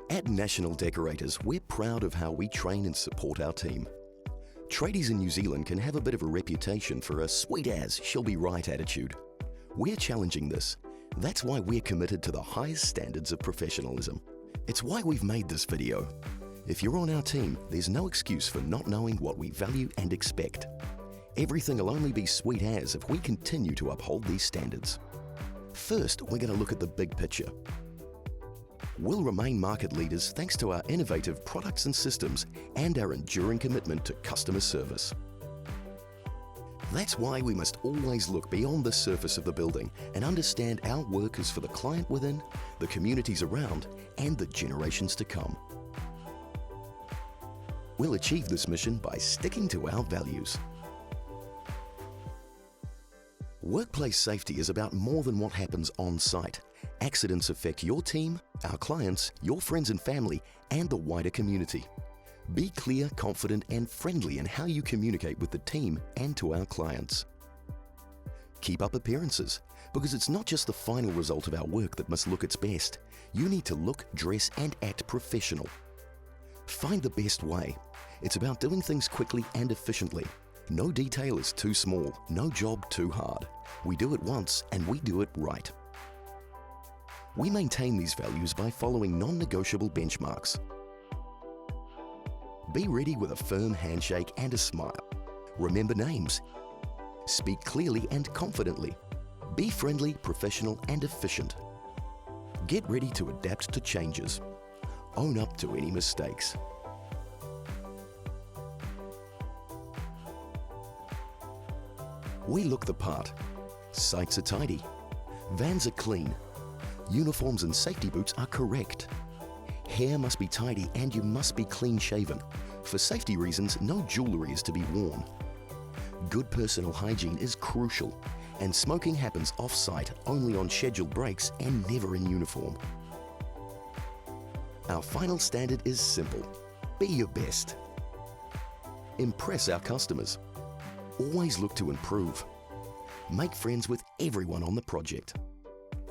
At National Decorators, we're proud of how we train and support our team. Tradies in New Zealand can have a bit of a reputation for a sweet as, she'll be right attitude. We're challenging this. That's why we're committed to the highest standards of professionalism. It's why we've made this video. If you're on our team, there's no excuse for not knowing what we value and expect. Everything will only be sweet as if we continue to uphold these standards. First, we're going to look at the big picture. We'll remain market leaders thanks to our innovative products and systems and our enduring commitment to customer service. That's why we must always look beyond the surface of the building and understand our work is for the client within, the communities around, and the generations to come. We'll achieve this mission by sticking to our values. Workplace safety is about more than what happens on site. Accidents affect your team, our clients, your friends and family, and the wider community. Be clear, confident, and friendly in how you communicate with the team and to our clients. Keep up appearances, because it's not just the final result of our work that must look its best. You need to look, dress, and act professional. Find the best way. It's about doing things quickly and efficiently. No detail is too small, no job too hard. We do it once and we do it right. We maintain these values by following non-negotiable benchmarks. Be ready with a firm handshake and a smile. Remember names. Speak clearly and confidently. Be friendly, professional, and efficient. Get ready to adapt to changes. Own up to any mistakes. We look the part. Sites are tidy. Vans are clean. Uniforms and safety boots are correct. Hair must be tidy and you must be clean-shaven. For safety reasons, no jewelry is to be worn. Good personal hygiene is crucial, and smoking happens off-site only on scheduled breaks and never in uniform. Our final standard is simple. Be your best. Impress our customers. Always look to improve. Make friends with everyone on the project.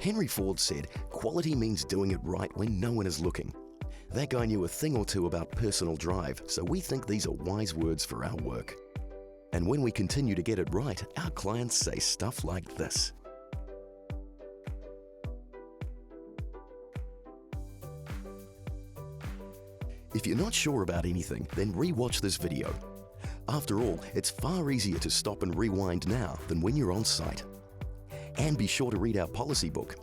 Henry Ford said, "Quality means doing it right when no one is looking." That guy knew a thing or two about personal drive, so we think these are wise words for our work. And when we continue to get it right, our clients say stuff like this. If you're not sure about anything, then re-watch this video. After all, it's far easier to stop and rewind now than when you're on site. And be sure to read our policy book.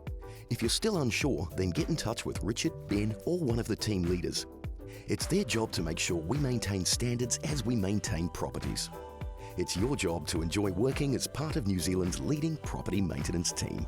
If you're still unsure, then get in touch with Richard, Ben, or one of the team leaders. It's their job to make sure we maintain standards as we maintain properties. It's your job to enjoy working as part of New Zealand's leading property maintenance team.